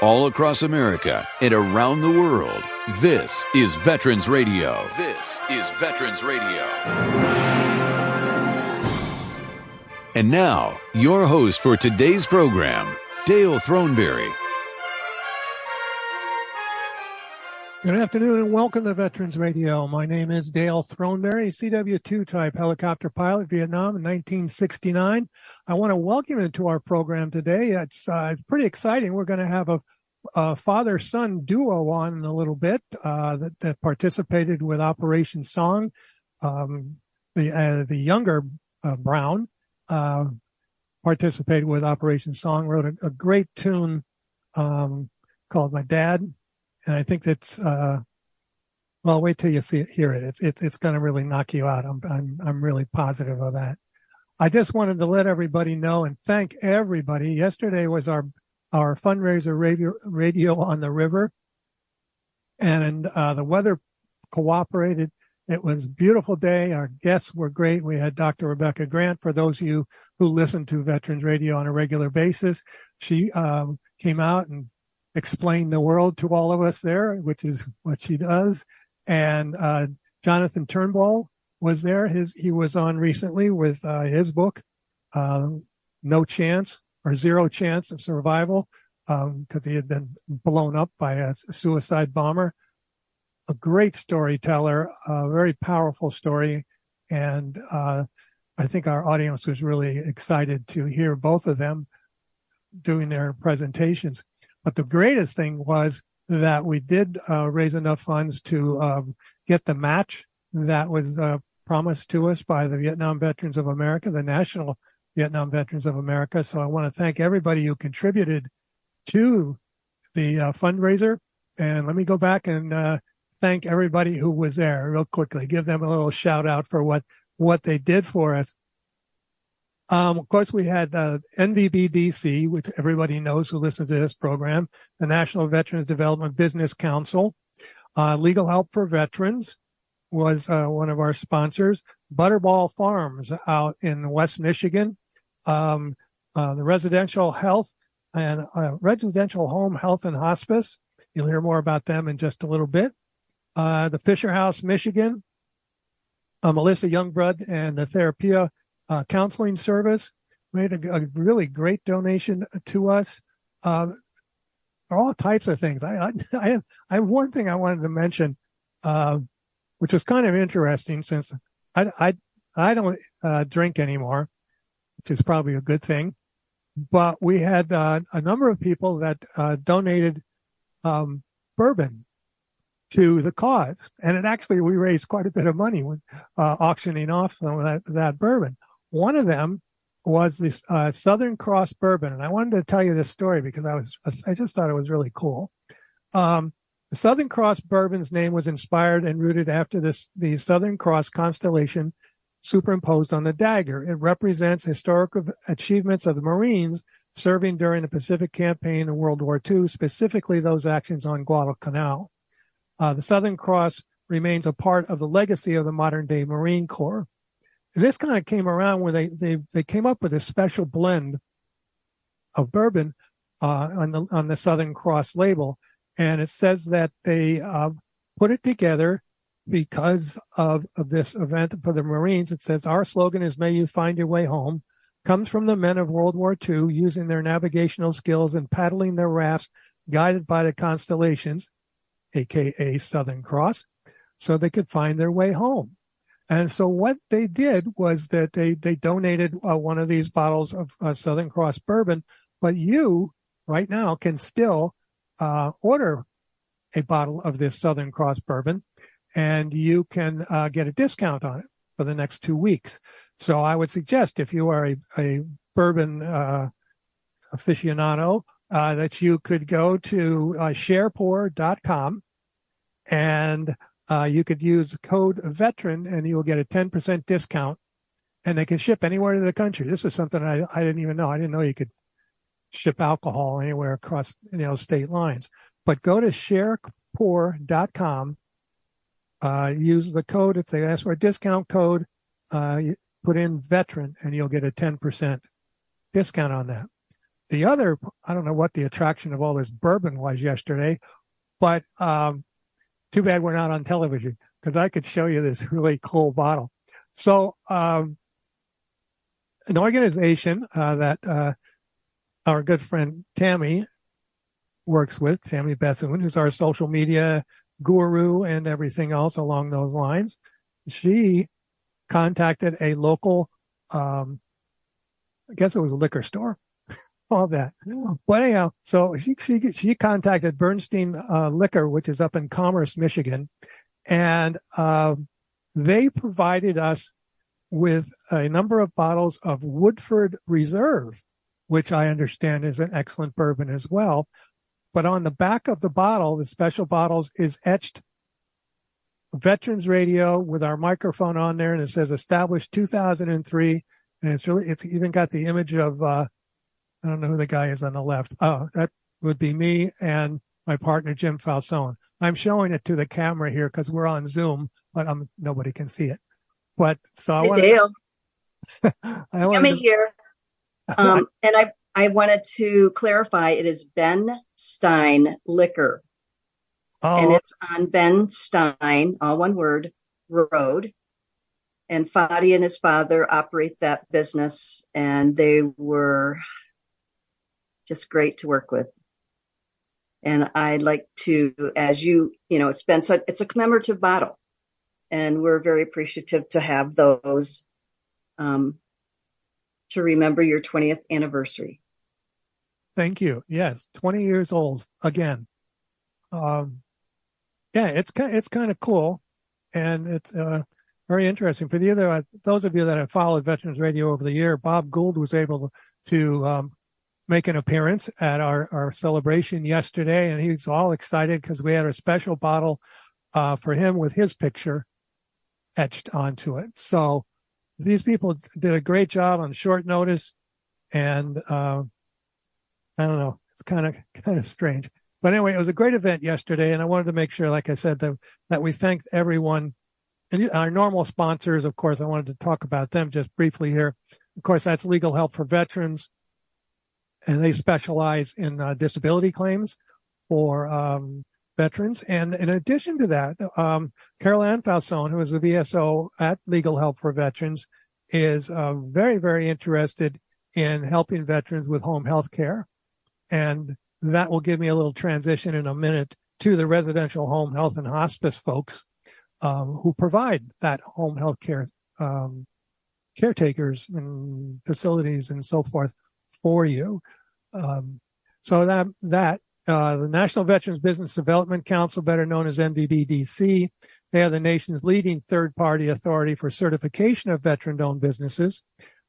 all across America and around the world. This is Veterans Radio. This is Veterans Radio. And now, your host for today's program, Dale Throneberry. Good afternoon and welcome to Veterans Radio. My name is Dale Throneberry, CW2 type helicopter pilot, Vietnam in 1969. I want to welcome you to our program today. It's pretty exciting. We're going to have a father-son duo on in a little bit that participated with Operation Song. The younger Brown participated with Operation Song, wrote a great tune called My Dad. And I think that's, well, wait till you hear it. It's going to really knock you out. I'm really positive of that. I just wanted to let everybody know and thank everybody. Yesterday was our fundraiser radio on the river, and the weather cooperated. It was a beautiful day. Our guests were great. We had Dr. Rebecca Grant. For those of you who listen to Veterans Radio on a regular basis, she came out and explain the world to all of us there, which is what she does. And Jonathan Turnbull was there. He was on recently with his book, No Chance or Zero Chance of Survival, because he had been blown up by a suicide bomber. A great storyteller, a very powerful story. And I think our audience was really excited to hear both of them doing their presentations. But the greatest thing was that we did raise enough funds to get the match that was promised to us by the Vietnam Veterans of America, the National Vietnam Veterans of America. So I want to thank everybody who contributed to the fundraiser. And let me go back and thank everybody who was there real quickly. Give them a little shout out for what they did for us. Of course, we had NVBDC, which everybody knows who listens to this program, the National Veterans Development Business Council. Legal Help for Veterans was one of our sponsors. Butterball Farms out in West Michigan. The Residential Health and Residential Home Health and Hospice. You'll hear more about them in just a little bit. The Fisher House, Michigan. Melissa Youngblood and the Therapia counseling service made a really great donation to us. All types of things. I have one thing I wanted to mention, which was kind of interesting since I don't drink anymore, which is probably a good thing. But we had a number of people that donated bourbon to the cause, and we raised quite a bit of money with auctioning off some of that bourbon. One of them was this Southern Cross bourbon, and I wanted to tell you this story because I just thought it was really cool. The Southern Cross bourbon's name was inspired and rooted after the Southern Cross constellation superimposed on the dagger. It represents historical achievements of the Marines serving during the Pacific Campaign in World War II, specifically those actions on Guadalcanal. The Southern Cross remains a part of the legacy of the modern-day Marine Corps. This kind of came around where they came up with a special blend of bourbon on the Southern Cross label, and it says that they put it together because of this event for the Marines. It says, our slogan is "May you find your way home," comes from the men of World War II using their navigational skills and paddling their rafts guided by the constellations, aka Southern Cross, so they could find their way home. And so what they did was that they donated one of these bottles of Southern Cross bourbon, but you right now can still order a bottle of this Southern Cross bourbon, and you can get a discount on it for the next 2 weeks. So I would suggest if you are a bourbon aficionado, that you could go to sharepour.com and you could use code VETERAN and you will get a 10% discount, and they can ship anywhere in the country. This is something I didn't even know. I didn't know you could ship alcohol anywhere across, state lines. But go to sharepour.com, use the code. If they ask for a discount code, you put in VETERAN and you'll get a 10% discount on that. the other, I don't know what the attraction of all this bourbon was yesterday, but too bad we're not on television because I could show you this really cool bottle. So an organization that our good friend Tammy works with, Tammy Bethune, who's our social media guru and everything else along those lines, she contacted a local, I guess it was a liquor store, all that. But anyhow, so she contacted Bernstein Liquor, which is up in Commerce, Michigan, and they provided us with a number of bottles of Woodford Reserve, which I understand is an excellent bourbon as well. But on the back of the bottle, the special bottles, is etched Veterans Radio with our microphone on there, and it says established 2003, and it's even got the image of I don't know who the guy is on the left. Oh, that would be me and my partner Jim Falzone. I'm showing it to the camera here because we're on Zoom, but nobody can see it. But so I'm here. And I wanted to clarify, it is Ben Stein Liquor. Oh. And it's on Ben Stein, all one word, Road. And Fadi and his father operate that business, and they were just great to work with. And I'd like to, as it's a commemorative bottle, and we're very appreciative to have those to remember your 20th anniversary. Thank you. Yes, 20 years old again. It's kind of cool, and it's very interesting. For those of you that have followed Veterans Radio over the year, Bob Gould was able to make an appearance at our celebration yesterday, and he was all excited because we had a special bottle for him with his picture etched onto it. So these people did a great job on short notice, and I don't know, it's kind of strange. But anyway, it was a great event yesterday, and I wanted to make sure, like I said, that we thanked everyone. And our normal sponsors, of course, I wanted to talk about them just briefly here. Of course, that's Legal Help for Veterans, and they specialize in disability claims for veterans. And in addition to that, Carol Ann Falzone, who is the VSO at Legal Help for Veterans, is very, very interested in helping veterans with home health care. And that will give me a little transition in a minute to the residential home health and hospice folks who provide that home health care, caretakers and facilities and so forth for you. So the National Veterans Business Development Council, better known as NVBDC, they are the nation's leading third-party authority for certification of veteran-owned businesses.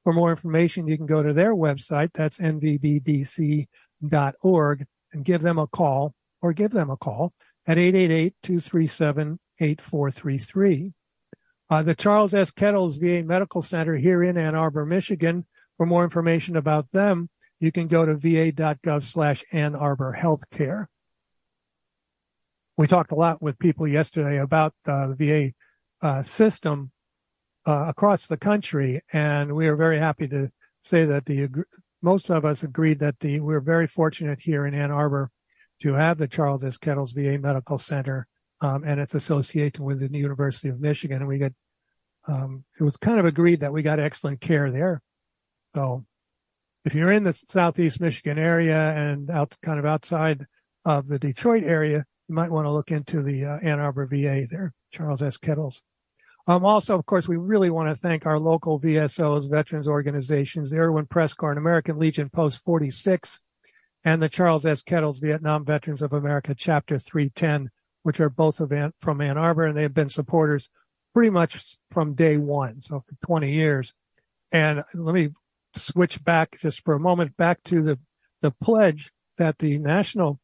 For more information, you can go to their website, that's nvbdc.org, and give them a call at 888-237-8433. The Charles S. Kettles VA Medical Center here in Ann Arbor, Michigan. For more information about them, you can go to va.gov/Ann Arbor Healthcare. We talked a lot with people yesterday about the VA system across the country, and we are very happy to say that most of us agreed that we're very fortunate here in Ann Arbor to have the Charles S. Kettles VA Medical Center and its association with the University of Michigan. And we got, it was kind of agreed that we got excellent care there. So if you're in the Southeast Michigan area and kind of outside of the Detroit area, you might want to look into the Ann Arbor VA there, Charles S. Kettles. Also, of course, we really want to thank our local VSOs, veterans organizations, the Irwin Press Corps and American Legion Post 46, and the Charles S. Kettles Vietnam Veterans of America Chapter 310, which are both from Ann Arbor, and they have been supporters pretty much from day one, so for 20 years. And let me switch back just for a moment back to the pledge that the National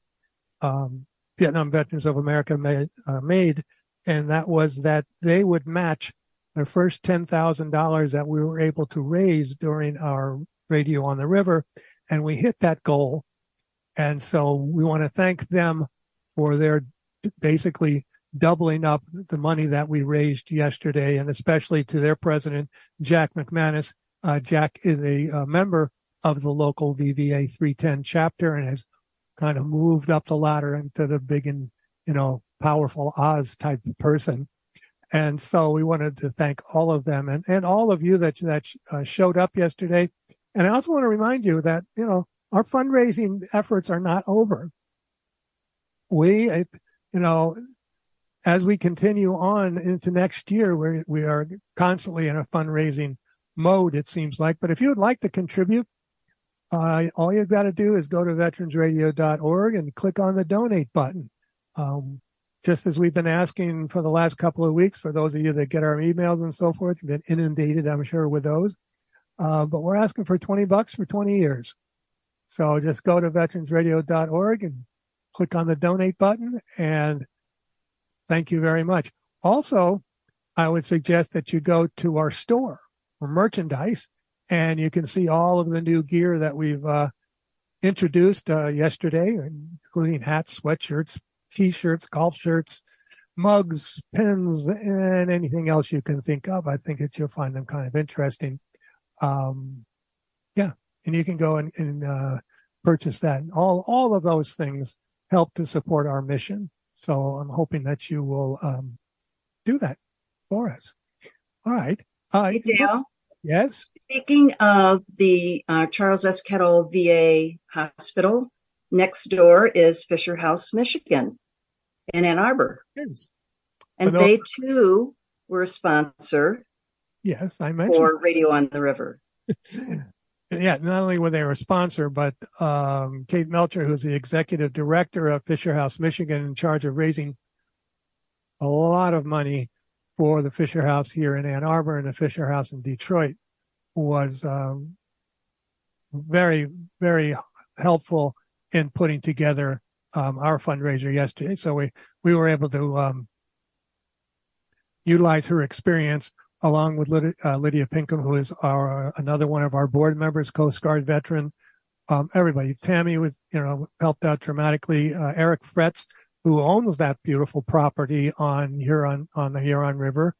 Vietnam Veterans of America made, and that was that they would match the first $10,000 that we were able to raise during our Radio on the River, and we hit that goal. And so we want to thank them for their basically doubling up the money that we raised yesterday, and especially to their president, Jack McManus. Jack is a member of the local VVA 310 chapter and has kind of moved up the ladder into the big and, powerful Oz type of person. And so we wanted to thank all of them and all of you that showed up yesterday. And I also want to remind you that, our fundraising efforts are not over. We, as we continue on into next year, we are constantly in a fundraising mode, it seems like. But if you would like to contribute, all you've got to do is go to veteransradio.org and click on the donate button. Just as we've been asking for the last couple of weeks, for those of you that get our emails and so forth, you've been inundated, I'm sure, with those. But we're asking for $20 for 20 years. So just go to veteransradio.org and click on the donate button, and thank you very much. Also, I would suggest that you go to our store for merchandise, and you can see all of the new gear that we've introduced yesterday, including hats, sweatshirts, T-shirts, golf shirts, mugs, pins, and anything else you can think of. I think that you'll find them kind of interesting. And you can go and purchase that. All of those things help to support our mission. So I'm hoping that you will do that for us. All right. Hey, Dale. Yes? Speaking of the Charles S. Kettle VA Hospital, next door is Fisher House, Michigan, in Ann Arbor. Yes. And they, too, were a sponsor. Yes, I mentioned. For Radio on the River. Yeah, not only were they a sponsor, but Kate Melcher, who's the executive director of Fisher House, Michigan, in charge of raising a lot of money for the Fisher House here in Ann Arbor and the Fisher House in Detroit, was very, very helpful in putting together our fundraiser yesterday. So we were able to utilize her experience along with Lydia Pinkham, who is another one of our board members, Coast Guard veteran. Everybody, Tammy was, helped out dramatically. Eric Fretz, who owns that beautiful property on the Huron River,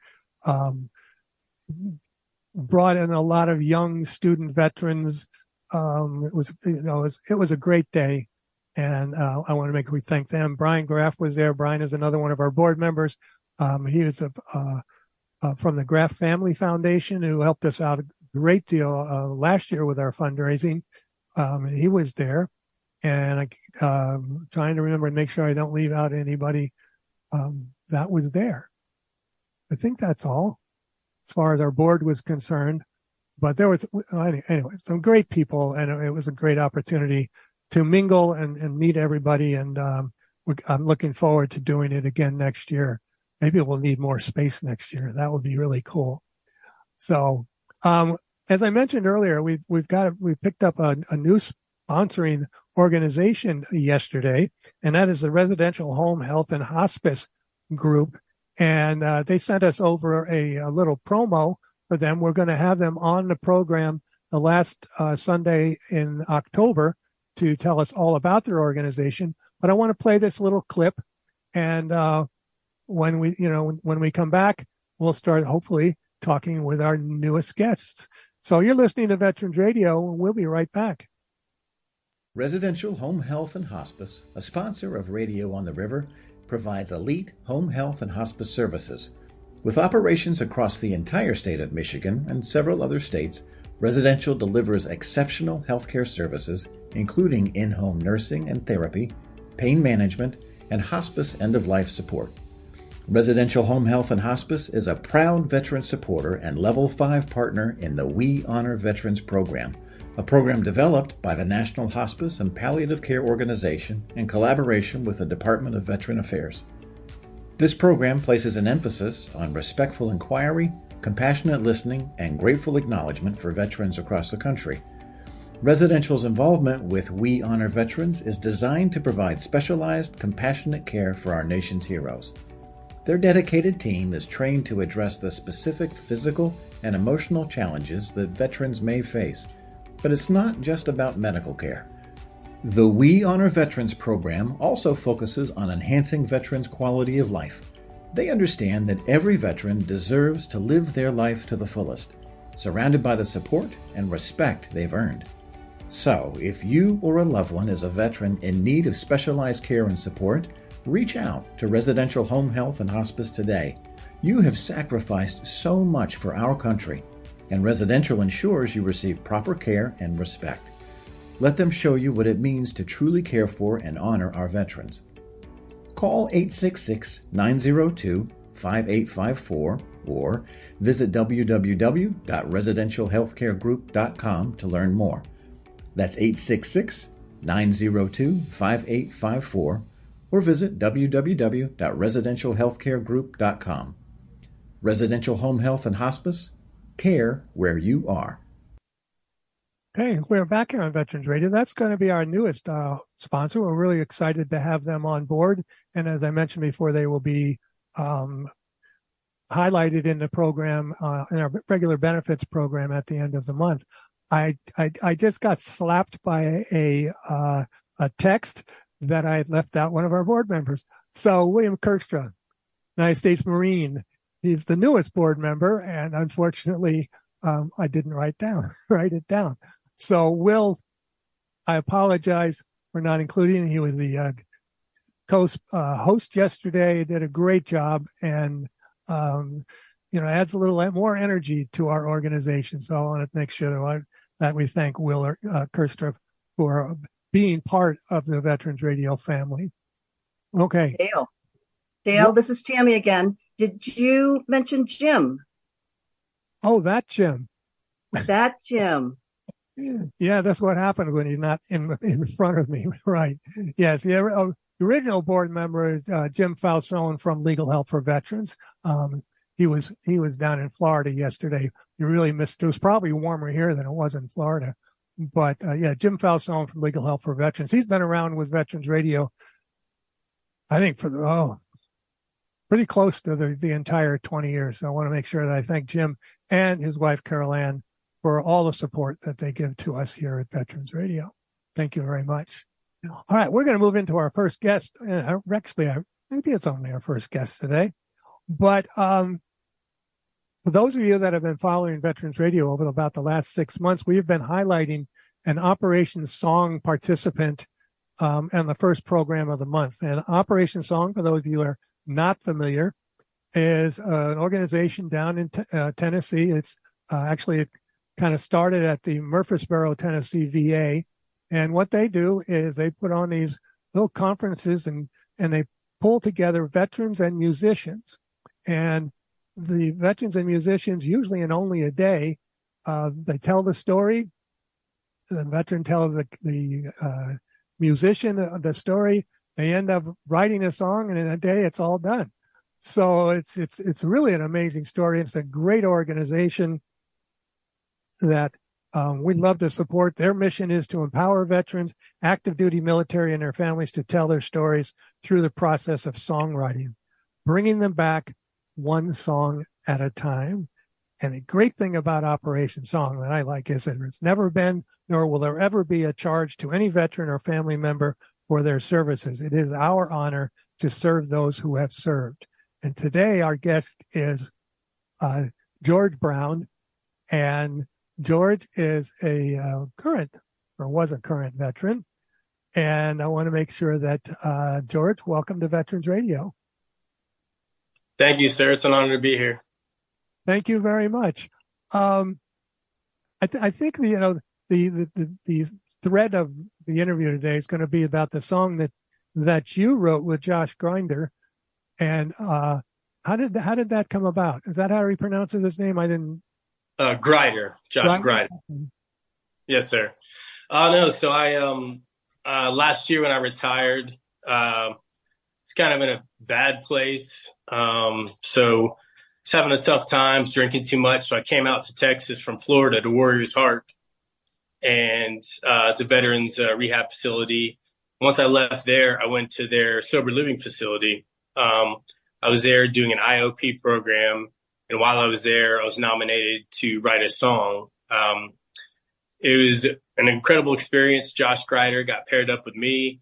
brought in a lot of young student veterans. It was a great day, and I want to thank them. Brian Graff was there. Brian is another one of our board members. He is from the Graff Family Foundation, who helped us out a great deal last year with our fundraising. He was there, and I'm trying to remember and make sure I don't leave out anybody that was there. I think that's all as far as our board was concerned. But there was, anyway, some great people, and it was a great opportunity to mingle and meet everybody. And I'm looking forward to doing it again next year. Maybe we'll need more space next year. That would be really cool. So, as I mentioned earlier, we picked up a new sponsoring organization yesterday, and that is the Residential Home Health and Hospice Group. And they sent us over a little promo for them. We're going to have them on the program the last Sunday in October to tell us all about their organization. But I want to play this little clip, and when we come back, we'll start hopefully talking with our newest guests. So you're listening to Veterans Radio, and we'll be right back. Residential Home Health and Hospice, a sponsor of Radio on the River, provides elite home health and hospice services. With operations across the entire state of Michigan and several other states, Residential delivers exceptional healthcare services, including in-home nursing and therapy, pain management, and hospice end-of-life support. Residential Home Health and Hospice is a proud veteran supporter and Level 5 partner in the We Honor Veterans program, a program developed by the National Hospice and Palliative Care Organization in collaboration with the Department of Veteran Affairs. This program places an emphasis on respectful inquiry, compassionate listening, and grateful acknowledgement for veterans across the country. Residential's involvement with We Honor Veterans is designed to provide specialized, compassionate care for our nation's heroes. Their dedicated team is trained to address the specific physical and emotional challenges that veterans may face. But it's not just about medical care. The We Honor Veterans program also focuses on enhancing veterans' quality of life. They understand that every veteran deserves to live their life to the fullest, surrounded by the support and respect they've earned. So, if you or a loved one is a veteran in need of specialized care and support, reach out to Residential Home Health and Hospice today. You have sacrificed so much for our country, and Residential ensures you receive proper care and respect. Let them show you what it means to truly care for and honor our veterans. Call 866-902-5854 or visit www.residentialhealthcaregroup.com to learn more. That's 866-902-5854 or visit www.residentialhealthcaregroup.com. Residential Home Health and Hospice, care where you are. Hey, we're back here on Veterans Radio. That's going to be our newest sponsor. We're really excited to have them on board. And as I mentioned before, they will be highlighted in the program, in our regular benefits program at the end of the month. I just got slapped by a text that I had left out one of our board members. So William Kirkstra, United States Marine, he's the newest board member, and unfortunately, I didn't write it down. So Will, I apologize for not including him. He was the host yesterday, did a great job, and adds a little more energy to our organization. So I want to make sure that we thank Will Kirkstra for being part of the Veterans Radio family. Okay. Dale, this is Tammy again. Did you mention Jim? Oh, that Jim. That Jim. Yeah, that's what happened when he's not in front of me. Right. Yes. The original board member is Jim Falzone from Legal Help for Veterans. He was down in Florida yesterday. He really missed. It was probably warmer here than it was in Florida. But Jim Falzone from Legal Help for Veterans. He's been around with Veterans Radio, I think, for pretty close to the entire 20 years. So I want to make sure that I thank Jim and his wife, Carol Ann, for all the support that they give to us here at Veterans Radio. Thank you very much. All right, we're going to move into our first guest. Actually, maybe it's only our first guest today. But for those of you that have been following Veterans Radio over about the last 6 months, we've been highlighting an Operation Song participant in the first program of the month. And Operation Song, for those of you who are not familiar, is an organization down in Tennessee. It's it kind of started at the Murfreesboro, Tennessee VA. And what they do is they put on these little conferences and they pull together veterans and musicians. And the veterans and musicians, usually in only a day, they tell the story. The veteran tells the musician the story. They end up writing a song, and in a day, it's all done. So it's really an amazing story. It's a great organization that we'd love to support. Their mission is to empower veterans, active duty military, and their families to tell their stories through the process of songwriting, bringing them back one song at a time. And the great thing about Operation Song that I like is that it's never been, nor will there ever be, a charge to any veteran or family member for their services. It is our honor to serve those who have served. And today our guest is George Brown, and George is a was a current veteran. And I want to make sure that, George, welcome to Veterans Radio. Thank you, sir. It's an honor to be here. Thank you very much. I think the thread of the interview today is going to be about the song that you wrote with Josh Grinder. And how did that come about? Is that how he pronounces his name? I didn't. Grider, Josh Grider. Yes, sir. No, so I last year when I retired, it's kind of in a bad place. So it's having a tough time, drinking too much. So I came out to Texas from Florida to Warriors Heart, and it's a veterans rehab facility. Once I left there, I went to their sober living facility. I was there doing an IOP program. And while I was there, I was nominated to write a song. It was an incredible experience. Josh Grider got paired up with me,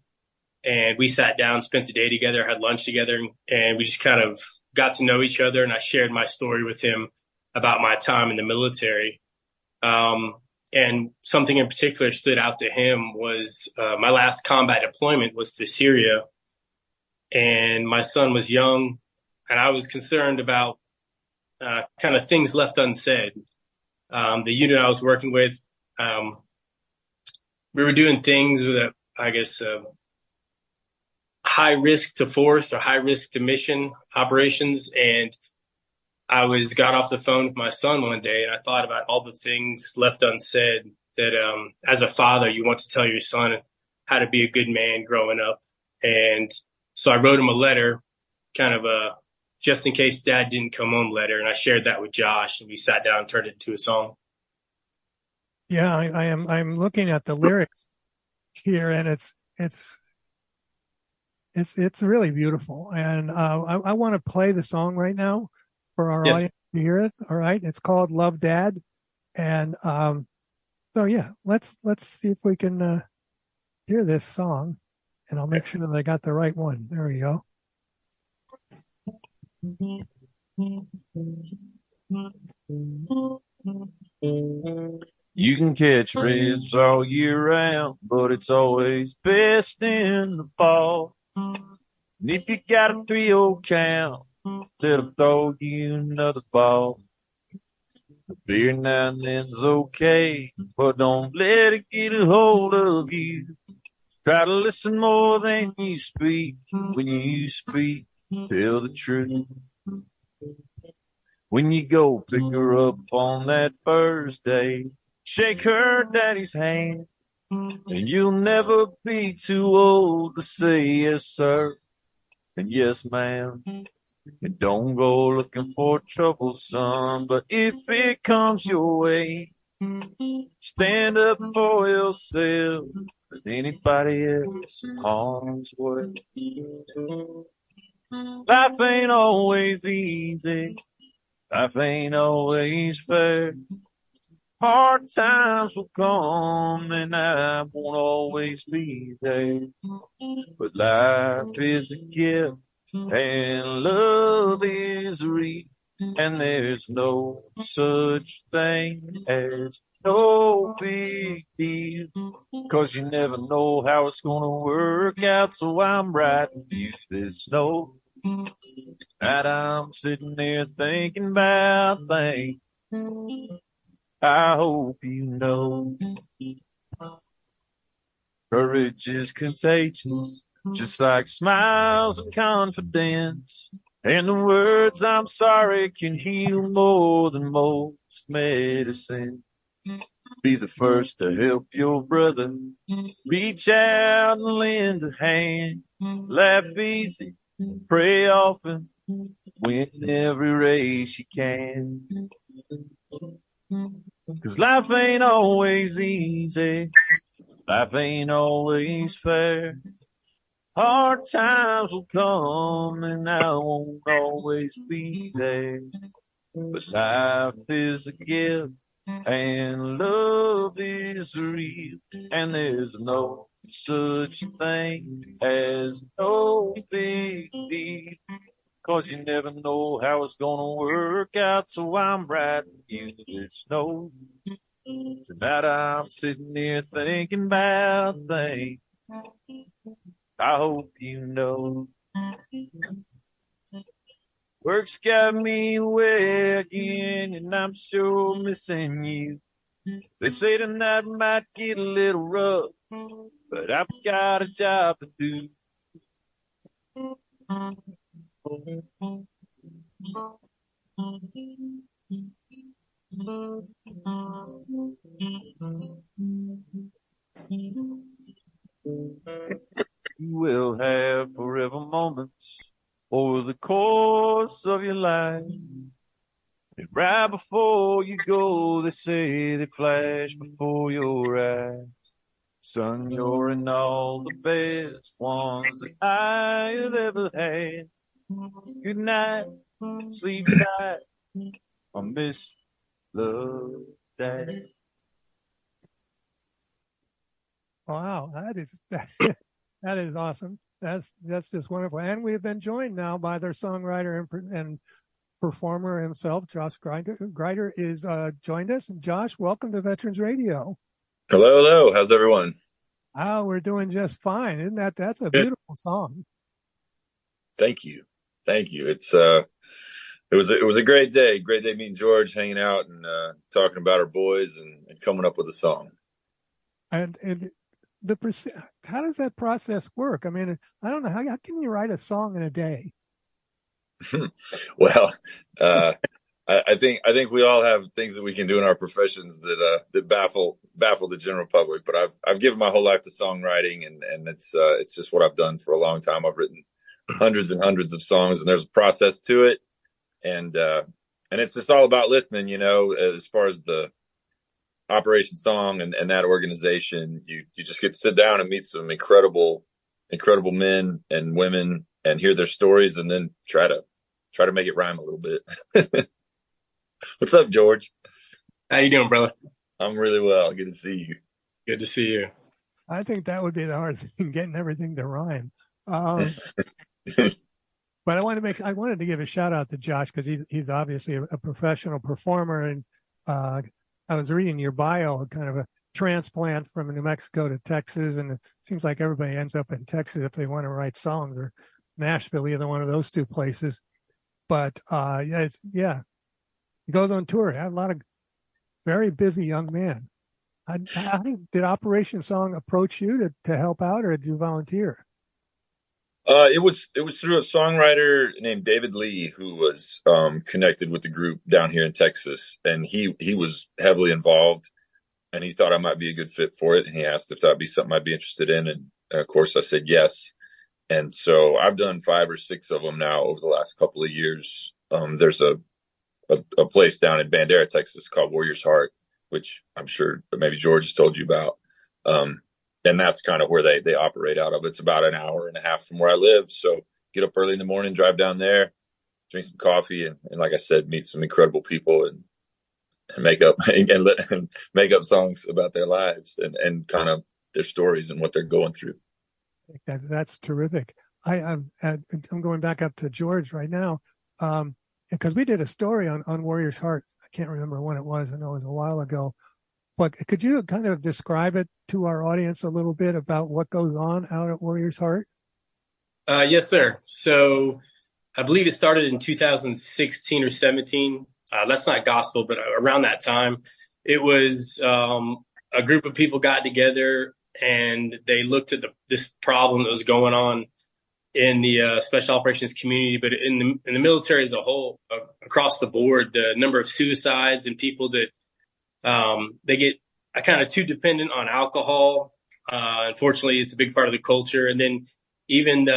and we sat down, spent the day together, had lunch together, and we just kind of got to know each other. And I shared my story with him about my time in the military. And something in particular stood out to him was my last combat deployment was to Syria. And my son was young, and I was concerned about kind of things left unsaid. The unit I was working with, we were doing things that, I guess, high risk to force or high risk to mission operations. And I got off the phone with my son one day, and I thought about all the things left unsaid that as a father, you want to tell your son how to be a good man growing up. And so I wrote him a letter, kind of a just in case dad didn't come home letter. And I shared that with Josh, and we sat down and turned it into a song. Yeah, I'm looking at the lyrics here, and it's really beautiful. And I want to play the song right now for our audience to hear it. All right. It's called Love Dad. And so yeah, let's see if we can hear this song, and I'll make sure that I got the right one. There we go. You can catch reds all year round, but it's always best in the fall. And if you got a 3-0 count, let 'em throw you another ball. A beer now and then's okay, but don't let it get a hold of you. Try to listen more than you speak. When you speak, tell the truth. When you go pick her up on that first day, shake her daddy's hand, and you'll never be too old to say yes, sir, and yes, ma'am. And don't go looking for trouble, son, but if it comes your way, stand up for yourself and anybody else in harm's way. Life ain't always easy. Life ain't always fair. Hard times will come and I won't always be there. But life is a gift and love is real. And there's no such thing as no big deal. 'Cause you never know how it's gonna work out. So I'm writing you this note that I'm sitting there thinking about things I hope you know. Courage is contagious, just like smiles of confidence. And the words I'm sorry can heal more than most medicine. Be the first to help your brother. Reach out and lend a hand. Laugh easy, pray often, win every race you can. 'Cause life ain't always easy. Life ain't always fair. Hard times will come and I won't always be there. But life is a gift and love is real. And there's no such thing as no big deal. 'Cause you never know how it's gonna work out. So I'm writing you this note. Tonight I'm sitting here thinking about things I hope you know. Work's got me away again, and I'm sure missing you. They say tonight might get a little rough, but I've got a job to do. You will have forever moments over the course of your life. And right before you go, they say they flash before your eyes. Son, you're in all the best ones that I have ever had. Good night, sleep tight, I miss love, Dad. Wow, that is awesome. That's just wonderful. And we have been joined now by their songwriter and performer himself, Josh Greider, is joined us. And Josh, welcome to Veterans Radio. Hello. How's everyone? Oh, we're doing just fine. That's a beautiful song. Thank you. It's it was a great day meeting George, hanging out and talking about our boys and coming up with a song. And how does that process work? I mean, I don't know, how can you write a song in a day? Well, I think we all have things that we can do in our professions that baffle the general public. But I've given my whole life to songwriting, and it's just what I've done for a long time. I've written hundreds and hundreds of songs, and there's a process to it, and it's just all about listening. You know, as far as the Operation Song and that organization, you just get to sit down and meet some incredible men and women and hear their stories, and then try to make it rhyme a little bit. What's up, George? How you doing, brother? I'm really well. Good to see you. Good to see you. I think that would be the hard thing, getting everything to rhyme. But I wanted to give a shout out to Josh, because he's obviously a professional performer. And I was reading your bio, kind of a transplant from New Mexico to Texas. And it seems like everybody ends up in Texas if they want to write songs, or Nashville, either one of those two places. But he goes on tour. A lot of very busy young man. Did Operation Song approach you to help out, or did you volunteer? It was through a songwriter named David Lee, who was connected with the group down here in Texas, and he was heavily involved, and he thought I might be a good fit for it, and he asked if that'd be something I'd be interested in, and of course I said yes. And so I've done 5 or 6 of them now over the last couple of years. There's a place down in Bandera, Texas called Warrior's Heart, which I'm sure maybe George has told you about. And that's kind of where they operate out of. It's about an hour and a half from where I live. So get up early in the morning, drive down there, drink some coffee, and like I said, meet some incredible people and make up and make up songs about their lives and kind of their stories and what they're going through. That's terrific. I'm going back up to George right now, because we did a story on Warrior's Heart. I can't remember when it was. I know it was a while ago. But could you kind of describe it to our audience a little bit about what goes on out at Warrior's Heart? Yes, sir. So I believe it started in 2016 or 17. That's not gospel, but around that time, it was a group of people got together and they looked at this problem that was going on in the special operations community, but in the military as a whole, across the board, the number of suicides and people that they get kind of too dependent on alcohol. Unfortunately, it's a big part of the culture. And then even,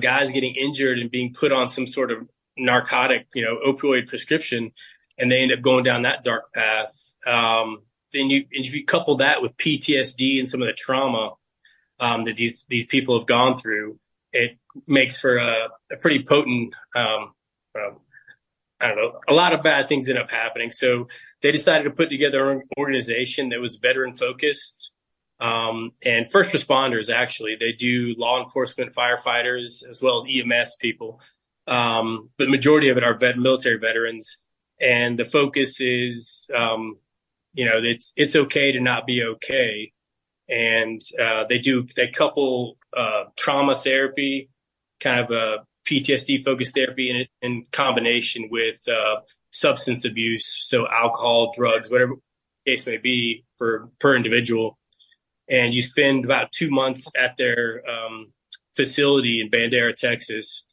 guys getting injured and being put on some sort of narcotic, opioid prescription, and they end up going down that dark path. Then if you couple that with PTSD and some of the trauma that these people have gone through, it makes for a pretty potent, a lot of bad things end up happening. So they decided to put together an organization that was veteran focused, and first responders. Actually, they do law enforcement, firefighters, as well as EMS people. But the majority of it are military veterans. And the focus is, it's okay to not be okay. And they couple trauma therapy, kind of a PTSD focused therapy in combination with substance abuse. So alcohol, drugs, whatever the case may be per individual. And you spend about 2 months at their facility in Bandera, Texas.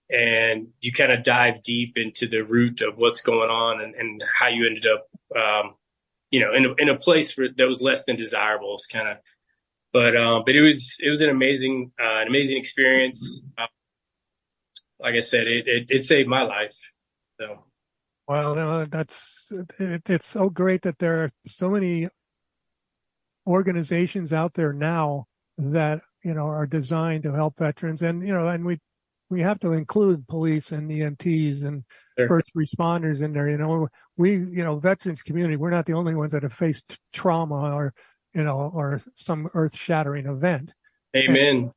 And you kind of dive deep into the root of what's going on and how you ended up, in a place that was less than desirable. It's kind of, but it was an amazing experience. Like I said, it saved my life. So, well, no, it's so great that there are so many organizations out there now that are designed to help veterans, and we have to include police and EMTs and sure. First responders in there. We veterans community, we're not the only ones that have faced trauma or some earth shattering event. Amen.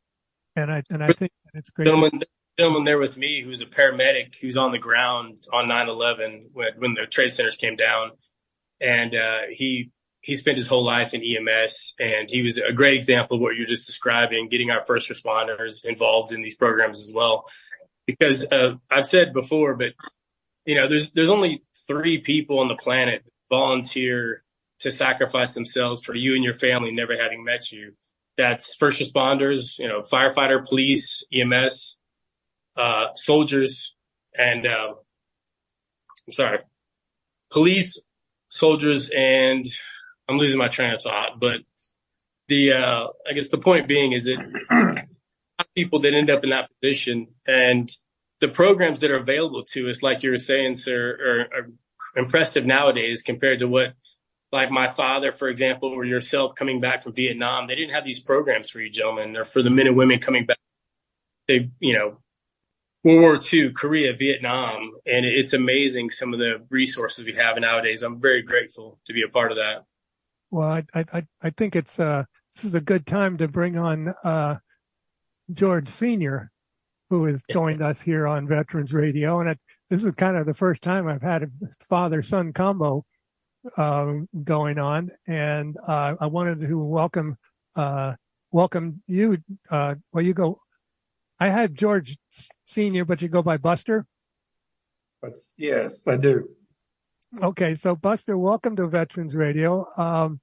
And I think it's great. Gentlemen, gentleman there with me who's a paramedic who's on the ground on 9/11 when the trade centers came down, and he spent his whole life in EMS, and he was a great example of what you're just describing, getting our first responders involved in these programs as well. Because I've said before, but there's only 3 people on the planet that volunteer to sacrifice themselves for you and your family, never having met you. That's first responders, firefighter, police, EMS, soldiers, and police, soldiers, and I'm losing my train of thought. But I guess the point being is that people that end up in that position, and the programs that are available to us, like you were saying, sir, are impressive nowadays compared to what, like my father, for example, or yourself coming back from Vietnam. They didn't have these programs for you gentlemen, or for the men and women coming back. World War II, Korea, Vietnam, and it's amazing some of the resources we have nowadays. I'm very grateful to be a part of that. Well, I think it's this is a good time to bring on George Sr., who has joined us here on Veterans Radio, and this is kind of the first time I've had a father-son combo going on, and I wanted to welcome you. You go. I had George Sr., but you go by Buster? Yes, I do. Okay, so Buster, welcome to Veterans Radio.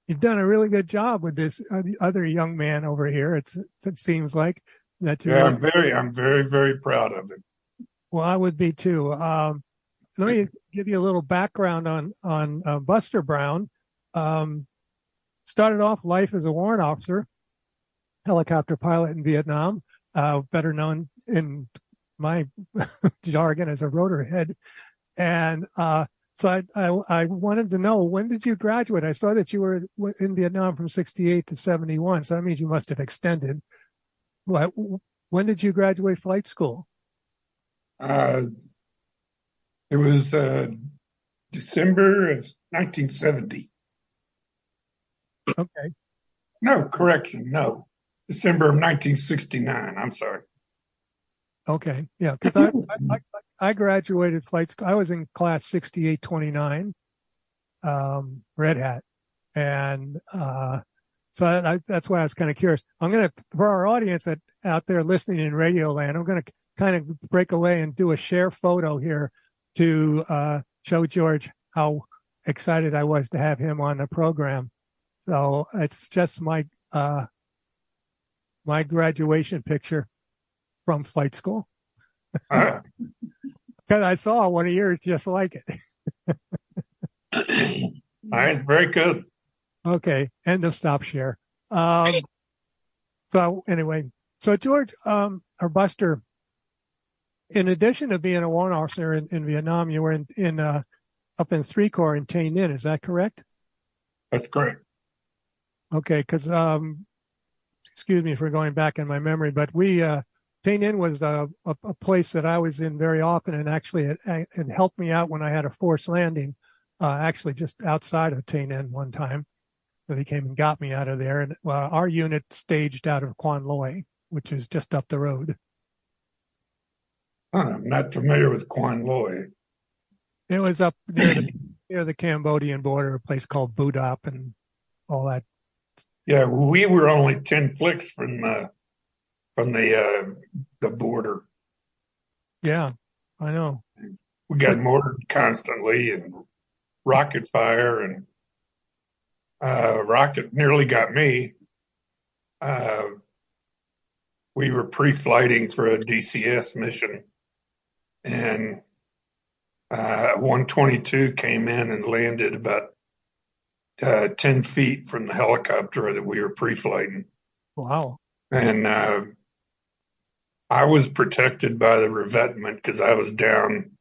You've done a really good job with this other young man over here. It seems like that. I'm very, very proud of him. Well, I would be too. Let me give you a little background on Buster Brown. Started off life as a warrant officer, helicopter pilot in Vietnam. Better known in my jargon as a rotor head. And so I wanted to know, when did you graduate? I saw that you were in Vietnam from 68 to 71. So that means you must have extended. When did you graduate flight school? It was December of 1970. Okay. No, correction. No. December of 1969. I'm sorry. Okay. Yeah. Because I graduated flight school. I was in class 6829, Red Hat. And so that's why I was kind of curious. I'm going to, for our audience out there listening in Radio Land, I'm going to kind of break away and do a share photo here to show George how excited I was to have him on the program. So it's just my graduation picture from flight school. Because I saw one of yours just like it. All right, very good. Okay, end of stop share. So anyway, so George, or Buster, in addition to being a warrant officer in Vietnam, you were in up in 3 Corps in Tay Ninh. Is that correct? That's correct. Okay, because excuse me for going back in my memory, but Tay Ninh was a place that I was in very often, and actually it helped me out when I had a forced landing, actually just outside of Tay Ninh one time. So they came and got me out of there, and our unit staged out of Quan Loy, which is just up the road. I'm not familiar with Quan Loy. It was up near the Cambodian border, a place called Budap and all that. Yeah, we were only 10 flicks from the border. Yeah, I know. We got mortared constantly and rocket fire, and rocket nearly got me. We were pre-flighting for a DCS mission, and 122 came in and landed about 10 feet from the helicopter that we were pre-flighting. Wow. And I was protected by the revetment because I was down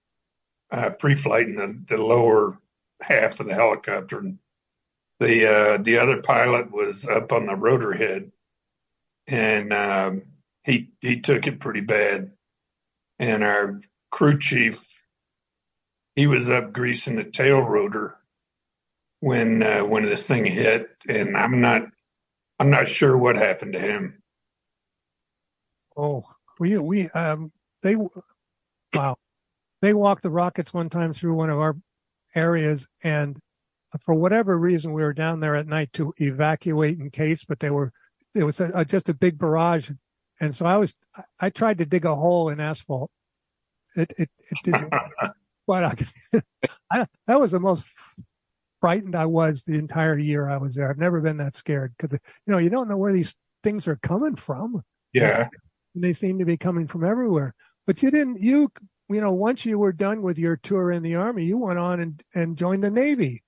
pre-flighting the lower half of the helicopter. The other pilot was up on the rotor head, and he took it pretty bad. And our crew chief, he was up greasing the tail rotor when this thing hit, and I'm not sure what happened to him. Oh, They walked the rockets one time through one of our areas, and for whatever reason, we were down there at night to evacuate in case, but it was just a big barrage. And so I tried to dig a hole in asphalt. It didn't, but that was the most frightened I was the entire year I was there. I've never been that scared because, you don't know where these things are coming from. Yeah. They seem to be coming from everywhere. But once you were done with your tour in the Army, you went on and joined the Navy.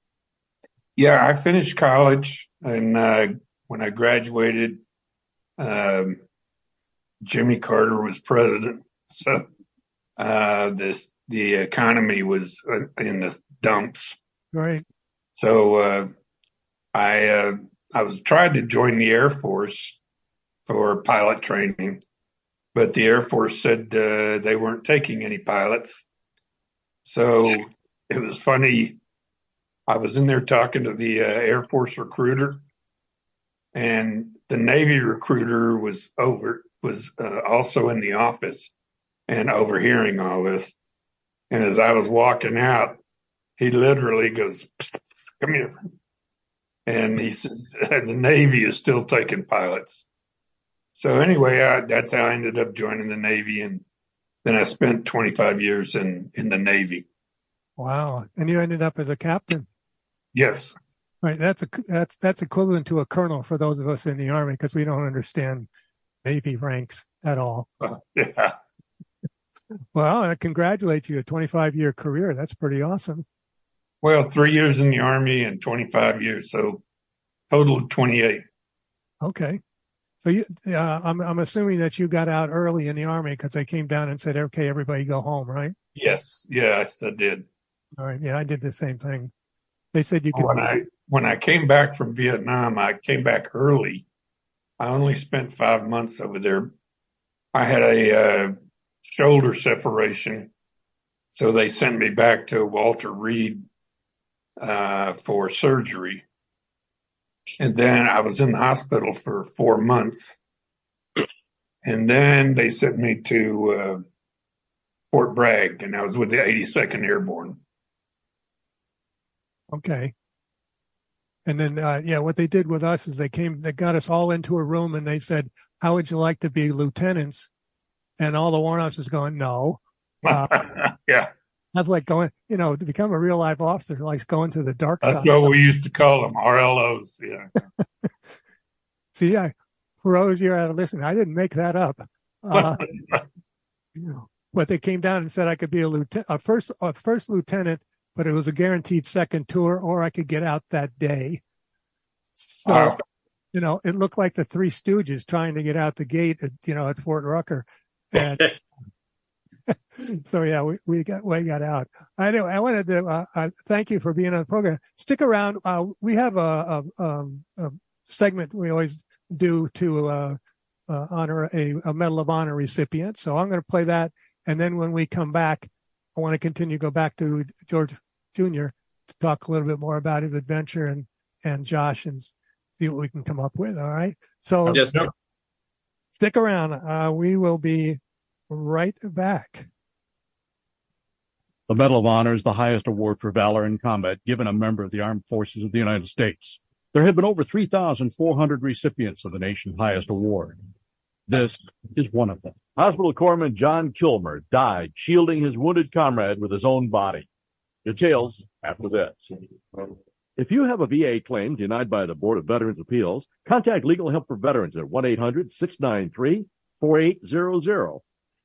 Yeah, I finished college, and when I graduated, Jimmy Carter was president. So the economy was in the dumps. Right. So I was trying to join the Air Force for pilot training, but the Air Force said they weren't taking any pilots. So it was funny. I was in there talking to the Air Force recruiter, and the Navy recruiter was also in the office and overhearing all this. And as I was walking out, he literally goes, "Come here." And he says, "The Navy is still taking pilots." So anyway, that's how I ended up joining the Navy. And then I spent 25 years in the Navy. Wow. And you ended up as a captain. Yes. Right. That's equivalent to a colonel for those of us in the Army, because we don't understand Navy ranks at all. Yeah. Well, I congratulate you, a 25-year career. That's pretty awesome. Well, 3 years in the Army and 25 years, so total of 28. Okay. So I'm assuming that you got out early in the Army because they came down and said, "Okay, everybody go home," right? Yes. Yes, I did. All right. Yeah, I did the same thing. They said you could. When I came back from Vietnam, I came back early. I only spent 5 months over there. I had a shoulder separation, so they sent me back to Walter Reed for surgery. And then I was in the hospital for 4 months. And then they sent me to Fort Bragg, and I was with the 82nd Airborne. Okay. And then, what they did with us is they got us all into a room and they said, "How would you like to be lieutenants?" And all the warrant officers going, "No." Yeah. That's like going, to become a real life officer, like going to the dark side. That's what we used to call them, RLOs. Yeah. See, for those of you out of listening, I didn't make that up. But they came down and said I could be a first lieutenant, but it was a guaranteed second tour, or I could get out that day. So, it looked like the Three Stooges trying to get out the gate at Fort Rucker. And so, yeah, we got out. Anyway, I wanted to thank you for being on the program. Stick around. We have a segment we always do to honor a Medal of Honor recipient. So I'm going to play that. And then when we come back, I want to go back to George Jr. to talk a little bit more about his adventure and Josh, and see what we can come up with. All right. So stick around. We will be right back. The Medal of Honor is the highest award for valor in combat given a member of the Armed Forces of the United States. There have been over 3,400 recipients of the nation's highest award. This is one of them. Hospital Corpsman John Kilmer died shielding his wounded comrade with his own body. Details after this. If you have a VA claim denied by the Board of Veterans' Appeals, contact Legal Help for Veterans at 1-800-693-4800.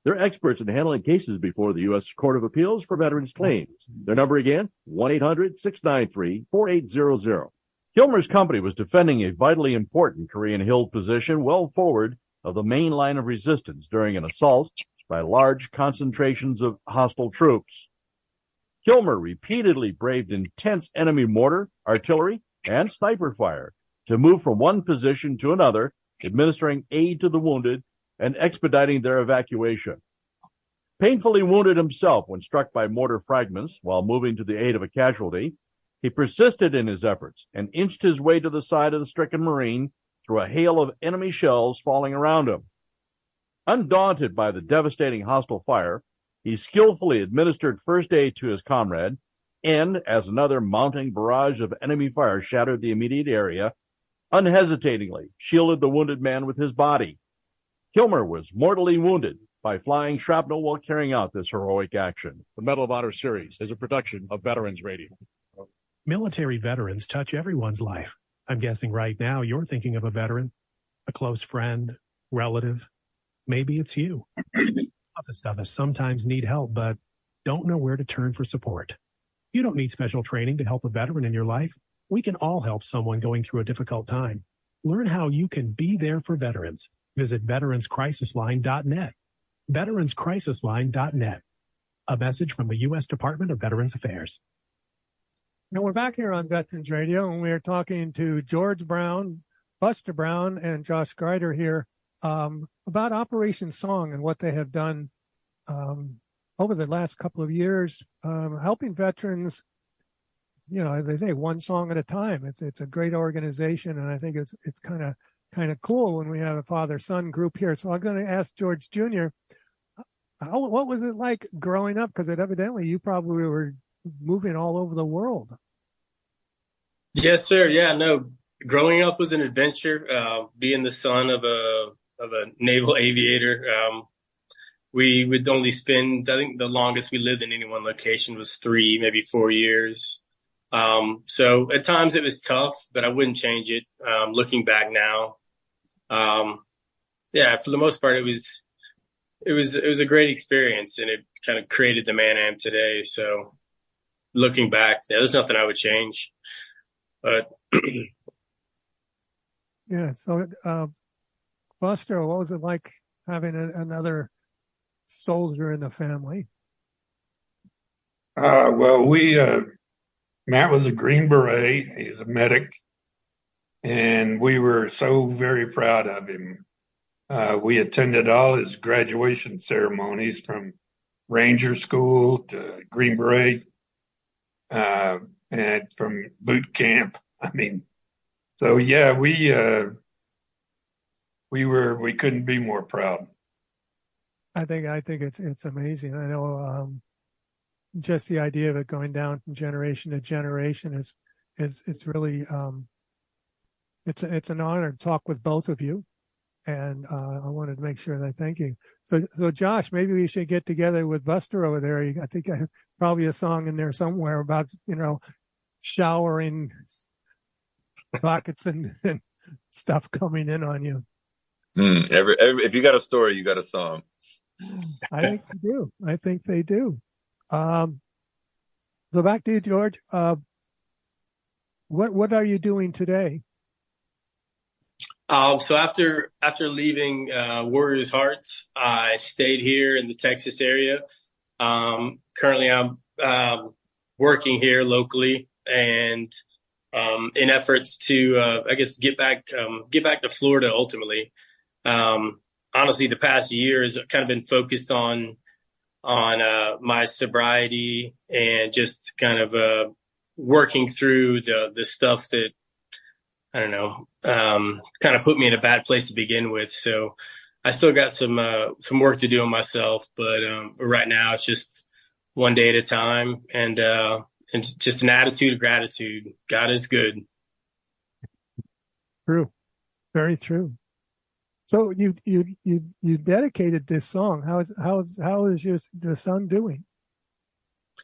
They're experts in handling cases before the U.S. Court of Appeals for Veterans Claims. Their number again, 1-800-693-4800. Kilmer's company was defending a vitally important Korean Hill position well forward of the main line of resistance during an assault by large concentrations of hostile troops. Kilmer repeatedly braved intense enemy mortar, artillery, and sniper fire to move from one position to another, administering aid to the wounded and expediting their evacuation. Painfully wounded himself when struck by mortar fragments while moving to the aid of a casualty, he persisted in his efforts and inched his way to the side of the stricken Marine through a hail of enemy shells falling around him. Undaunted by the devastating hostile fire, he skillfully administered first aid to his comrade, and as another mounting barrage of enemy fire shattered the immediate area, unhesitatingly shielded the wounded man with his body. Kilmer was mortally wounded by flying shrapnel while carrying out this heroic action. The Medal of Honor series is a production of Veterans Radio. Military veterans touch everyone's life. I'm guessing right now you're thinking of a veteran, a close friend, relative. Maybe it's you. Toughest of us sometimes need help, but don't know where to turn for support. You don't need special training to help a veteran in your life. We can all help someone going through a difficult time. Learn how you can be there for veterans. Visit veteranscrisisline.net. veteranscrisisline.net. A message from the U.S. Department of Veterans Affairs. Now we're back here on Veterans Radio, and we're talking to George Brown, Buster Brown, and Josh Greider here about Operation Song and what they have done over the last couple of years, helping veterans. You know, as they say, one song at a time. It's a great organization, and I think it's kind of cool when we have a father-son group here. So I'm going to ask George Jr., what was it like growing up? Because evidently you probably were moving all over the world. Yes, sir. Yeah, no. Growing up was an adventure. Being the son of a naval aviator, we would only spend, I think the longest we lived in any one location was 3, maybe 4 years. So at times it was tough, but I wouldn't change it. Looking back now, yeah, for the most part, it was a great experience, and it kind of created the man I am today. So looking back, yeah, there's nothing I would change, but yeah. So, Buster, what was it like having another soldier in the family? Well, Matt was a Green Beret. He's a medic, and we were so very proud of him. We attended all his graduation ceremonies, from Ranger School to Green Beret, and from boot camp. I mean, so yeah, we couldn't be more proud. I think it's amazing. I know just the idea of it going down from generation to generation is really it's an honor to talk with both of you, and I wanted to make sure that I thank you. So Josh, maybe we should get together with Buster over there. I think probably a song in there somewhere about showering rockets and stuff coming in on you. If you got a story, you got a song. I think they do. I think they do. So back to you, George. What are you doing today? So after leaving Warriors Heart, I stayed here in the Texas area. Currently, I'm working here locally, and in efforts to, I guess, get back to Florida ultimately. Honestly, the past year has kind of been focused on my sobriety and just kind of working through the stuff that, I don't know, kind of put me in a bad place to begin with. So I still got some work to do on myself, but right now it's just one day at a time, and just an attitude of gratitude. God is good. True. Very true. So you dedicated this song. How is the son doing?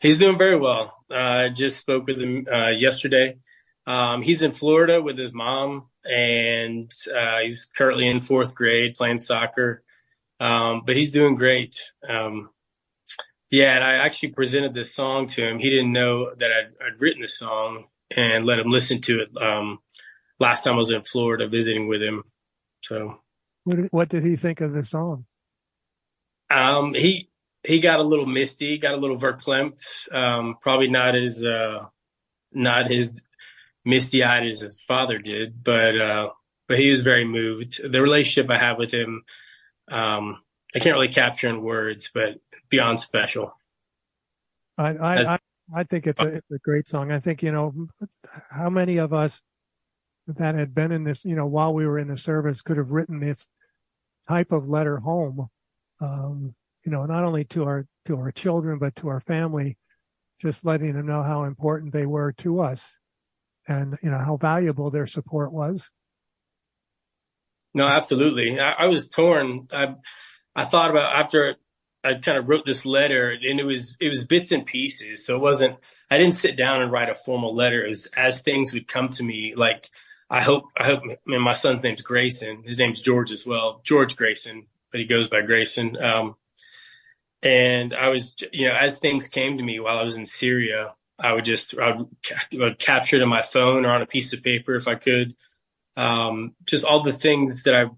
He's doing very well. I just spoke with him yesterday. He's in Florida with his mom, and he's currently in 4th grade playing soccer. But he's doing great. Yeah, and I actually presented this song to him. He didn't know that I'd written the song, and let him listen to it last time I was in Florida visiting with him. So, what did he think of the song? He got a little misty, got a little verklempt. Probably not as misty-eyed as his father did, but he was very moved. The relationship I have with him, I can't really capture in words, but beyond special. I think it's a great song. I think, how many of us that had been in this, while we were in the service could have written this type of letter home not only to our children, but to our family, just letting them know how important they were to us and, how valuable their support was. No, absolutely. I was torn. I thought about after I kind of wrote this letter, and it was bits and pieces. So I didn't sit down and write a formal letter. It was as things would come to me. Like, I hope, and my son's name's Grayson. His name's George as well, George Grayson, but he goes by Grayson. And I was, as things came to me while I was in Syria, I would capture it on my phone or on a piece of paper if I could. Just all the things that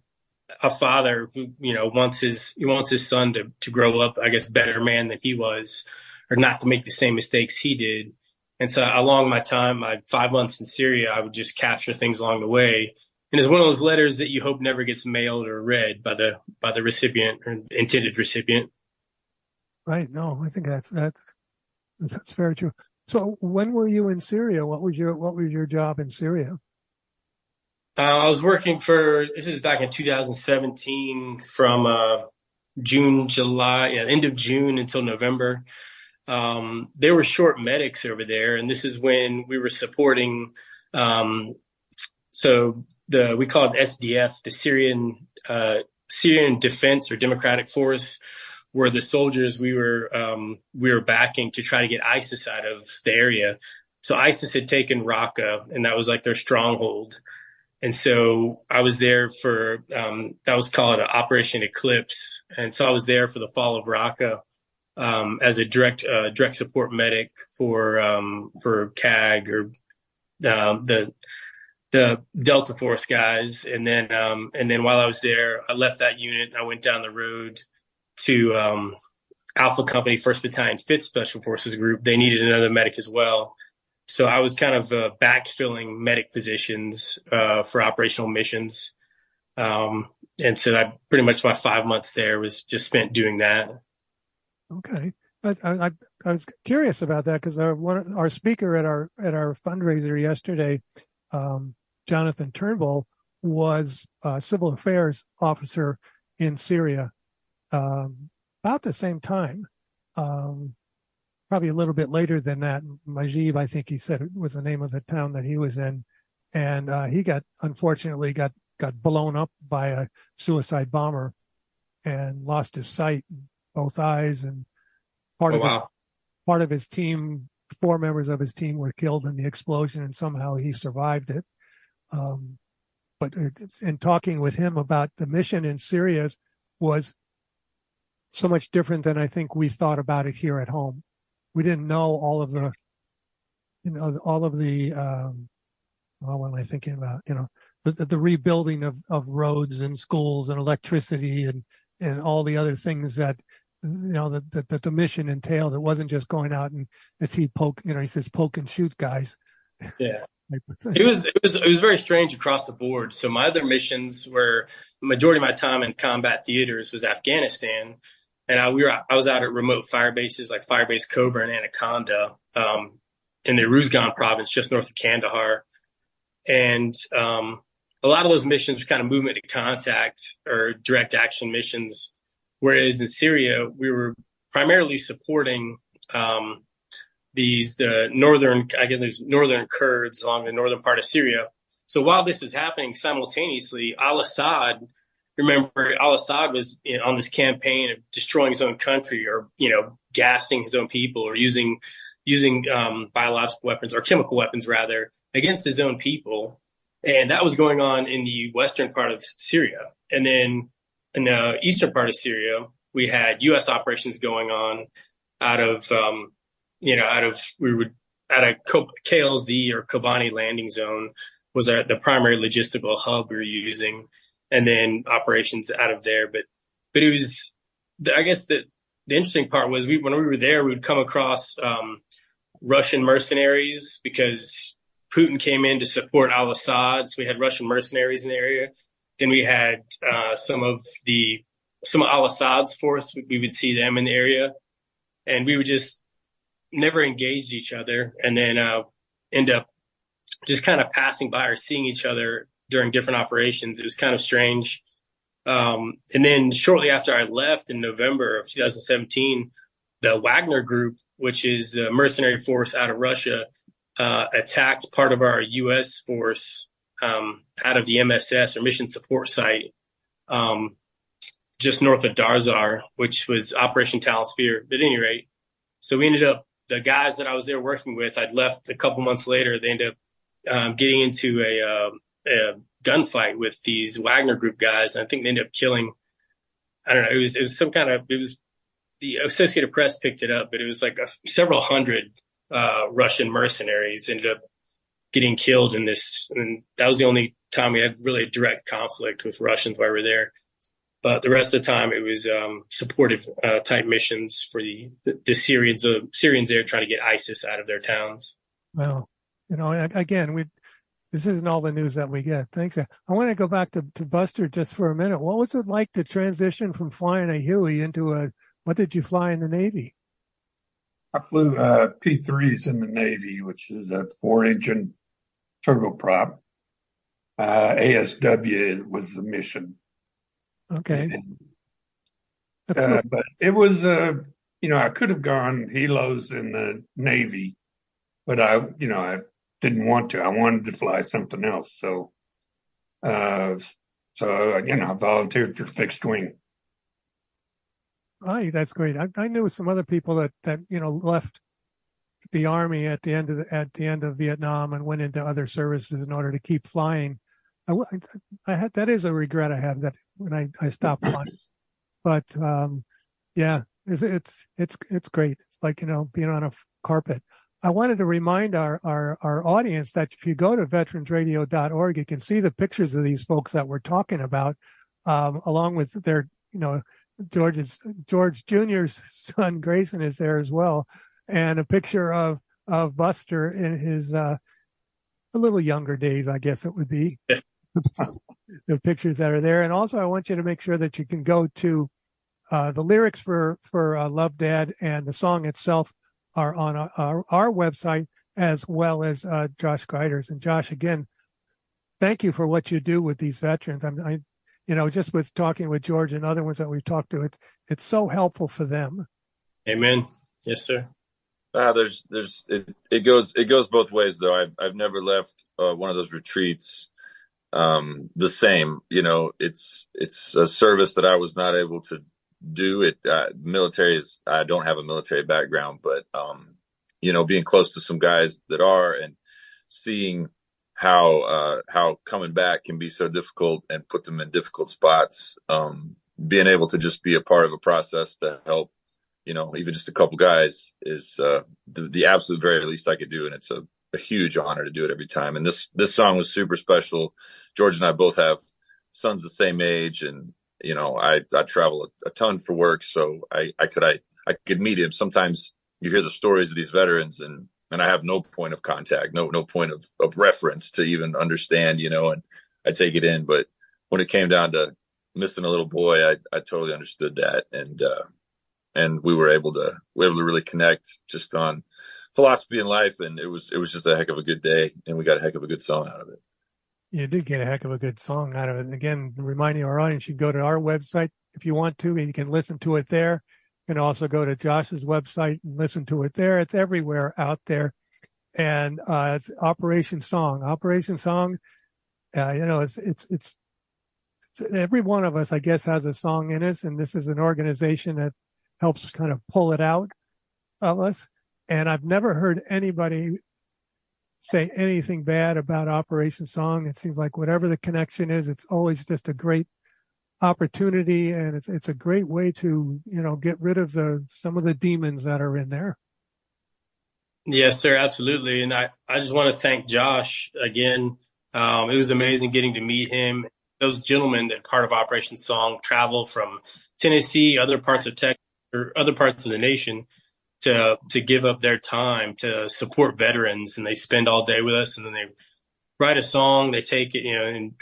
a father who, wants his son to grow up, I guess, better man than he was, or not to make the same mistakes he did. And so along my 5 months in Syria, I would just capture things along the way. And it's one of those letters that you hope never gets mailed or read by the recipient or intended recipient. Right. No, I think that's very true. So when were you in Syria? What was your job in Syria? I was working this is back in 2017 from end of June until November. There were short medics over there, and this is when we were supporting. We call it SDF, the Syrian Defense or Democratic Force, were the soldiers we were backing to try to get ISIS out of the area. So ISIS had taken Raqqa, and that was like their stronghold. And so I was there for that was called Operation Eclipse, and so I was there for the fall of Raqqa as a direct support medic for CAG or the Delta Force guys. And then while I was there, I left that unit. I went down the road to Alpha Company, 1st Battalion, 5th Special Forces Group. They needed another medic as well. So I was kind of backfilling medic positions for operational missions. And so pretty much my 5 months there was just spent doing that. Okay. I was curious about that because our speaker at our fundraiser yesterday, Jonathan Turnbull, was a civil affairs officer in Syria about the same time. Probably a little bit later than that. Majib, I think he said it was the name of the town that he was in. And he unfortunately got blown up by a suicide bomber and lost his sight, both eyes, and part of his team, 4 members of his team were killed in the explosion, and somehow he survived it. But in talking with him about the mission in Syria was so much different than I think we thought about it here at home. We didn't know all of the, what am I thinking about? The rebuilding of roads and schools and electricity and all the other things that, that the mission entailed. It wasn't just going out and he says poke and shoot guys. Yeah. It was very strange across the board. So my other missions were, the majority of my time in combat theaters was Afghanistan. And I was out at remote fire bases like Firebase Cobra and Anaconda in the Uruzgan province, just north of Kandahar. And a lot of those missions were kind of movement to contact or direct action missions, whereas in Syria, we were primarily supporting the northern Kurds along the northern part of Syria. So while this was happening simultaneously, al-Assad was on this campaign of destroying his own country or, gassing his own people or using biological weapons or chemical weapons, rather, against his own people. And that was going on in the western part of Syria. And then in the eastern part of Syria, we had U.S. operations going on out of KLZ or Kobani landing zone was the primary logistical hub we were using. And then operations out of there. But it was, I guess the interesting part was when we were there, we would come across Russian mercenaries because Putin came in to support al-Assad. So we had Russian mercenaries in the area. Then we had some of al-Assad's force. We would see them in the area. And we would just never engage each other and then end up just kind of passing by or seeing each other during different operations. It was kind of strange. And then shortly after I left in November of 2017, the Wagner Group, which is a mercenary force out of Russia, attacked part of our U.S. force out of the MSS, or Mission Support Site, just north of Darzar, which was Operation Talon Spear. But at any rate, so we ended up, the guys that I was there working with, I'd left a couple months later. They ended up getting into a gunfight with these Wagner Group guys. And I think they ended up killing, I don't know, it was some kind of, it was, the Associated Press picked it up, but it was like several hundred Russian mercenaries ended up getting killed in this. And that was the only time we had really a direct conflict with Russians while we were there. But the rest of the time, it was supportive type missions for the Syrians. The Syrians there trying to get ISIS out of their towns. Well, again, this isn't all the news that we get. Thanks. I want to go back to Buster just for a minute. What was it like to transition from flying a Huey into what did you fly in the Navy? I flew P-3s in the Navy, which is a 4-engine turboprop. ASW was the mission. Okay. But it was, I could have gone helos in the Navy, but I didn't want to. I wanted to fly something else. So I volunteered for fixed wing. Oh, that's great. I knew some other people that left the Army at the end of Vietnam and went into other services in order to keep flying. I had, that is a regret I have, that when I stopped flying. But yeah, it's great. It's like being on a carpet. I wanted to remind our audience that if you go to veteransradio.org, you can see the pictures of these folks that we're talking about, along with their George Jr.'s son Grayson is there as well, and a picture of Buster in his a little younger days, I guess it would be. The pictures that are there. And also I want you to make sure that you can go to the lyrics for Love Dad and the song itself are on our website, as well as Josh Greider's. And Josh, again, thank you for what you do with these veterans. I just with talking with George and other ones that we've talked to, it's so helpful for them. Amen. Yes, sir. It goes both ways though. I've never left one of those retreats the same. It's a service that I was not able to do. I don't have a military background, but being close to some guys that are, and seeing how coming back can be so difficult and put them in difficult spots, being able to just be a part of a process to help, even just a couple guys is the absolute very least I could do. And it's a huge honor to do it every time. And this song was super special. George and I both have sons the same age, and I travel a ton for work, so I could meet him. Sometimes you hear the stories of these veterans, and I have no point of contact, no point of reference to even understand, and I take it in. But when it came down to missing a little boy, I totally understood that, and we were able to really connect just on philosophy in life, and it was just a heck of a good day, and we got a heck of a good song out of it. You did get a heck of a good song out of it. And again, reminding our audience, you can go to our website if you want to, and you can listen to it there. You can also go to Josh's website and listen to it there. It's everywhere out there. And it's Operation Song. Operation Song, it's every one of us, I guess, has a song in us, and this is an organization that helps kind of pull it out of us. And I've never heard anybody say anything bad about Operation Song. It seems like whatever the connection is, it's always just a great opportunity, and it's a great way to get rid of some of the demons that are in there. Yes, sir, absolutely. And I just want to thank Josh again. It was amazing getting to meet him. Those gentlemen that part of Operation Song travel from Tennessee, other parts of Texas, or other parts of the nation to give up their time to support veterans, and they spend all day with us, and then they write a song, they take it, and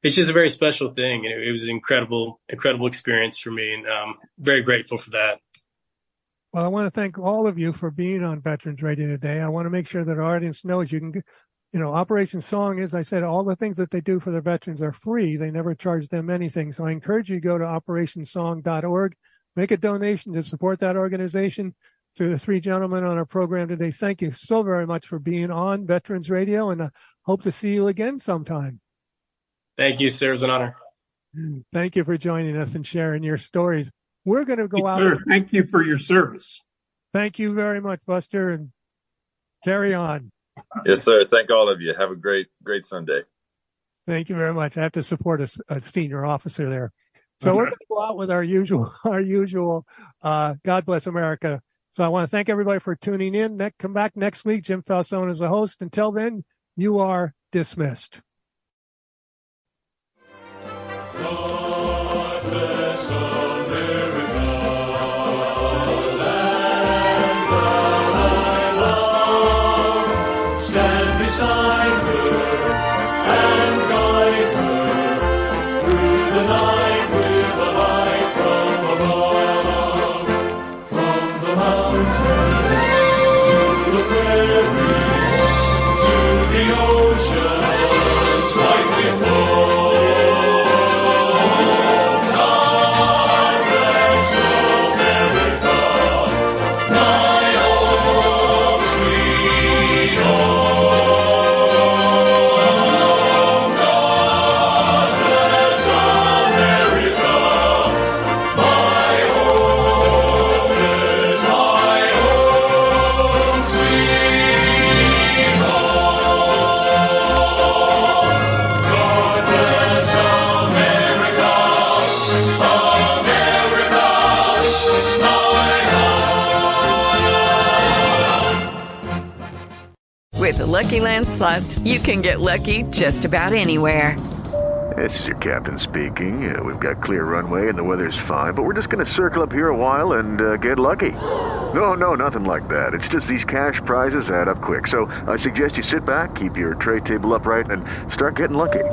it's just a very special thing. And it was an incredible experience for me, and very grateful for that. Well, I want to thank all of you for being on Veterans Radio today. I want to make sure that our audience knows you can Operation Song, as I said, all the things that they do for their veterans are free. They never charge them anything. So I encourage you to go to operationsong.org, make a donation to support that organization. To the three gentlemen on our program today, thank you so very much for being on Veterans Radio, and hope to see you again sometime. Thank you, sir. It was an honor. Thank you for joining us and sharing your stories. We're going to go out. Sir, thank you for your service. Thank you very much, Buster, and carry on. Yes, sir. Thank all of you. Have a great Sunday. Thank you very much. I have to support a senior officer there. So we're going to go out with our usual God Bless America. So I want to thank everybody for tuning in. Come back next week. Jim Falzone is the host. Until then, you are dismissed. God bless America, land that I love. Stand beside her and guide her through the night with a light from above. From the mountains to the prairies to the oceans right before. With the Lucky Land Slots, you can get lucky just about anywhere. This is your captain speaking. We've got clear runway and the weather's fine, but we're just going to circle up here a while and get lucky. No, nothing like that. It's just these cash prizes add up quick. So I suggest you sit back, keep your tray table upright, and start getting lucky.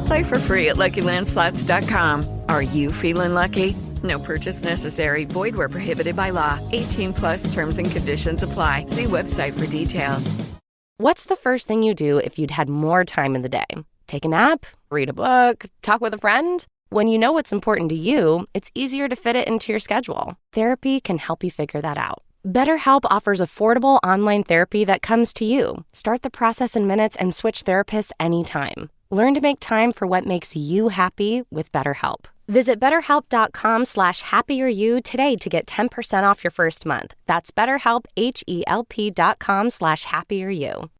Play for free at LuckyLandSlots.com. Are you feeling lucky? No purchase necessary. Void where prohibited by law. 18+ terms and conditions apply. See website for details. What's the first thing you do if you'd had more time in the day? Take a nap? Read a book? Talk with a friend? When you know what's important to you, it's easier to fit it into your schedule. Therapy can help you figure that out. BetterHelp offers affordable online therapy that comes to you. Start the process in minutes and switch therapists anytime. Learn to make time for what makes you happy with BetterHelp. Visit BetterHelp.com/happieryou today to get 10% off your first month. That's BetterHelp, HELP.com/happieryou.